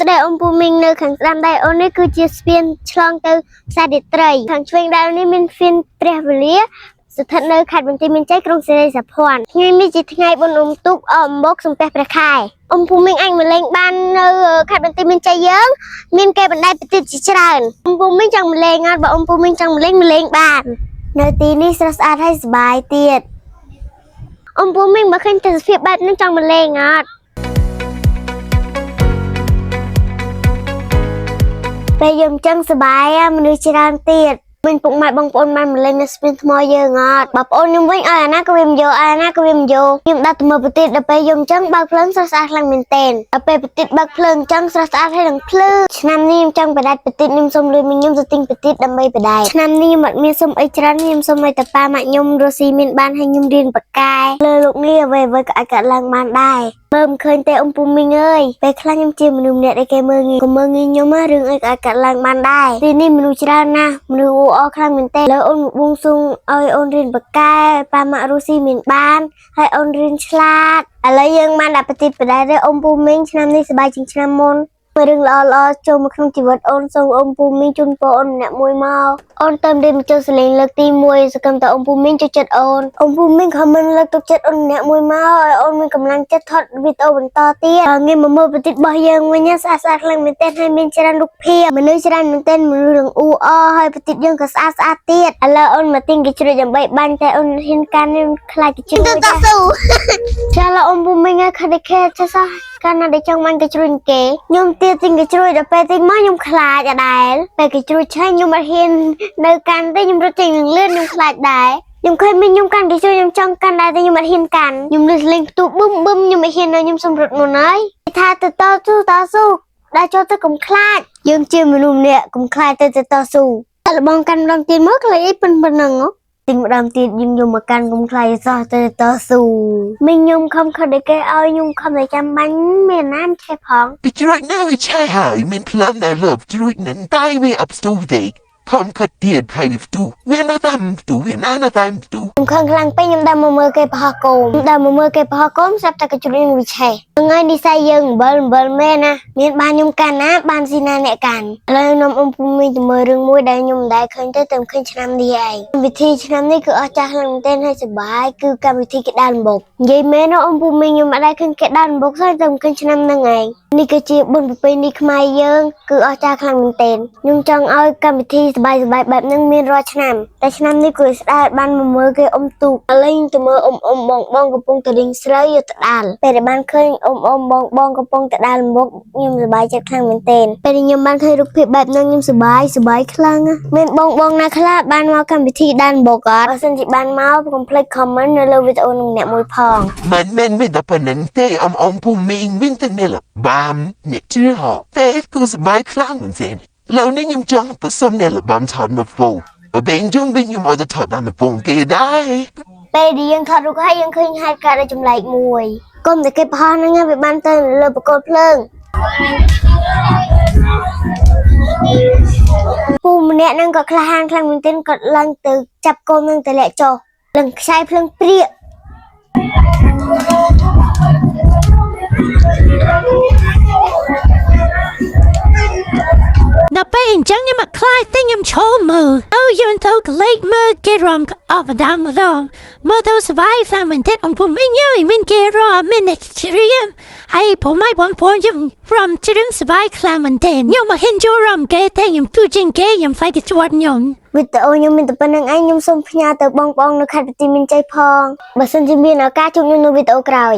ស្ដីអំពូមីងនៅខាងស្ដាំដៃអូននេះគឺជាស្ពានឆ្លងទៅផ្សាររាត្រីខាងឆ្វេងដៃអូននេះមានស្ពានព្រះវេលាស្ថិតនៅខេត្តបន្ទាយមានជ័យក្រុងសិរីសភ័ណ្ឌថ្ងៃនេះជាថ្ងៃបុណ្យអុំទូកអំបូកសំពះព្រះខែអំពូមីងអញមកលេងបាននៅខេត្តបន្ទាយមានជ័យយើងមានគេបណ្ដែតប្រទេសជាច្រើនអំពូមីងចង់មកលេងអត់បើអំពូមីងចង់មកលេងបាននៅទីនេះស្រស់ស្អាតហើយសប្បាយទៀតអំពូមីងបើឃើញទេសភាពបែបនេះចង់មកលេងអត់ពេលយំចឹងសប្បាយមនុស្សច្រើនទៀតវិញពុកម៉ែបងប្អូនបានមកលេងនៅស្ពានថ្មយើងអត់បងប្អូនខ្ញុំវិញឲ្យអាណាក៏វាមិនយកខ្ញុំដាក់ទៅមើលប្រទេសដល់ពេលយំចឹងបើកភ្លើងស្រស់ស្អាតខ្លាំងមែនទែនដល់ពេលប្រទេសបើកភ្លើងចឹងស្រស់ស្អាតហើយនឹងភ្លឺឆ្នាំនេះខ្ញុំចង់បដាច់ប្រទេសខ្ញុំសុំលុយមីខ្ញុំទៅទិញប្រទេសដើម្បីបដាច់ឆ្នាំនេះខ្ញុំអត់មានសុំអីច្រើនខ្ញុំសុំឲ្យតែប៉ាម៉ាក់ខ្ញុំរស់ស៊ីមានបានឲ្យខ្ញុំរៀនបកកែលើលោកនេះអ្វីៗក៏អាចកាត់ឡើងបានដែរមើលមិនឃើញទេអំពូមីងអើយពេលខ្លះខ្ញុំជាមនុស្សម្នាក់ដែលគេមើលងាយខ្ញុំរឿងអីក៏អាចកាត់ឡើងបានដែរទីនេះមនុស្សច្រើនណាស់មនុស្សអខ្លាំងមែនទេលើអូនបួងសួងឲ្យអូនរៀនបកកែប៉ាម៉ាក់រស់ស៊ីមានបានហើយអូនរៀនឆ្លាតឥឡូវយើងបានដាក់ប្រតិបត្តិដែរអំពូមីងឆ្នាំនេះសប្បាយជាងឆ្នាំមុនរឿងល្អចូលមកក្នុងជីវិតអូនសូមអំពូមីងជូនពរអូនម្នាក់មួយមកអូនទៅរៀនចូលសលេងលើកទី1សកម្មតអំពូមីងចូលចិត្តអូនអំពូមីងខមមិនលើកទឹកចិត្តអូនម្នាក់មួយមកឲ្យអូនមានកម្លាំងចិត្តថតវីដេអូបន្តទៀតងាយមកមើលប្រតិបត្តិរបស់យើងវិញស្អាតខ្លាំងមែនទែនហើយមានច្រើនរូបភាពមនុស្សច្រើនមែនទែនមនុស្សរឿងអ៊ូអហើយប្រតិបត្តិយើងក៏ស្អាតទៀតឥឡូវអូនមកទិញកញ្ជ្រួចដើម្បីបាញ់តែអូនហ៊ានកាន់ខ្ញុំខ្លាចកញ្ជ្រួចទៅតស៊ូចាឡអំពូមីងខិតខេចេះសោះកាលណាដែលចង់បាញ់កញ្ជ្រួចគេខ្ញុំទៀតទិញកញ្ជ្រួចដល់ពេលទិញមកខ្ញុំខ្លាចអដែលពេលកញ្ជ្រួចឆេះខ្ញុំអត់ហ៊ាននៅកាន់ទេខ្ញុំរត់ចេញនឹងលឿនខ្ញុំខ្លាចដែរខ្ញុំឃើញមីងខ្ញុំកាន់កញ្ជ្រួចខ្ញុំចង់កាន់ដែរតែខ្ញុំអត់ហ៊ានកាន់ខ្ញុំលឺលេងផ្ទុះប៊ឹមខ្ញុំមិនហ៊ានខ្ញុំសុំរត់មុនហើយថាទៅតស៊ូដល់ចូលទៅកុំខ្លាចយើងជាមនុស្សម្នាក់កុំខ្លាចទៅតស៊ូតែលបងកាន់ម្ដងទៀតមកខ្លាចអីប៉ុណ្ណឹងទិញម្ដងទៀតយើងយកមកកាន់កុំខ្លាចសោះទៅតស៊ូមីងខ្ញុំខំខិតឲ្យគេឲ្យខ្ញុំខំតែចាំបាញ់មានណាមឆេះផងពីជ្រួចនៅឆេះហើយមានផ្លឹមដែលលើបជ្រួចនឹងតែវាអបស្ទូទេខំកាត់ទៀតហើយផ្ទុះវានៅតាមផ្ទុះវានៅតាមផ្ទុះខ្ញុំខឹងខ្លាំងពេកខ្ញុំដើរមកមើលគេប្រហោះគោមស្រាប់តែកញ្ជ្រួចនឹងវាឆេះថ្ងៃនិស័យយើងអំបិលមែនណាមានបានខ្ញុំកាន់ណាបានស៊ីណាអ្នកកាន់ឥឡូវខ្ញុំអំពុំមីទៅមើលរឿងមួយដែលខ្ញុំមិនដែលឃើញទេតែឃើញឆ្នាំនេះឯងវិធីឆ្នាំនេះគឺអស្ចារ្យខ្លាំងមែនទែនហើយសប្បាយគឺកម្មវិធីគេដាល់ម្បុកនិយាយមែនណាអំពុំមីខ្ញុំមិនដែលឃើញគេដាល់ម្បុកទេតែឃើញឆ្នាំហ្នឹងឯងនេះគឺជាបុណ្យប្រពៃណីខ្មែរយើងគឺអស្ចារ្យខ្លាំងមែនទែនខ្ញុំចង់ឲ្យកម្មវិធីសប្បាយបែបហ្នឹងមានរាល់ឆ្នាំតែឆ្នាំនេះគឺស្ដាយបានមកមើលគេអ៊ំទូកឥឡូវទៅមើលបងកំពុងតែរីងស្រូវយកទៅដាល់ពេលដែលបានឃើញបងកំពុងតែដាល់មុខខ្ញុំសប្បាយចិត្តខ្លាំងមែនទែនពេលខ្ញុំបានឃើញរូបភាពបែបហ្នឹងខ្ញុំសប្បាយខ្លាំងមានបងណាខ្លះបានមកកម្មវិធីដាល់មុខអត់បើសិនជាបានមកកុំភ្លេច comment នៅលើវីដេអូនឹងអ្នកមួយផងមិនតែប៉ុណ្្នឹងទេអំពុំមីងមានតែនេះបានអ្នកជឿហ៎តែគឺសប្បាយខ្លាំងមែនទេแล้วนี่ยังจังผสมเนี่ยละบัมถอดมาฟูเบงจงเป็นยังเอาจะถอดมาฟูกี่ได้ពេលដែលយើងថតរូបហើយយើងឃើញហេតុការណ៍ចម្លែកមួយកុំតែគេផុសហ្នឹងវាបានទៅលើបកលភ្លើងពូម្នាក់ហ្នឹងក៏ក្លាហានខ្លាំងមែនទែនក៏ឡើងទៅចាប់កូននឹងទៅលាក់ចុះឡើងខ្សែភ្លើងព្រាកដល់ពេលអញ្ចឹងខ្ញុំខ្លាចតែខ្ញុំឈរមើលយើងទៅកលេចមើលគេរំអបដាមម្ដងមើលទៅសប្បាយខ្លាំងមែនទេអំពុំមីងមានគេរំមានអ្នកច្រៀងហើយผมไม่បងប្អូនខ្ញុំរំច្រៀងសប្បាយខ្លាំងមែនទេខ្ញុំមកហ៊ានចូលរំគេតែខ្ញុំទូជាងគេខ្ញុំផ្សាយទៅជួតខ្ញុំវីដេអូខ្ញុំមានតែប៉ុណ្្នឹងឯងខ្ញុំសូមផ្ញើទៅបងប្អូននៅខេត្តបន្ទាយមានជ័យផងបើសិនជាមានឱកាសជួបខ្ញុំនៅវីដេអូក្រោយ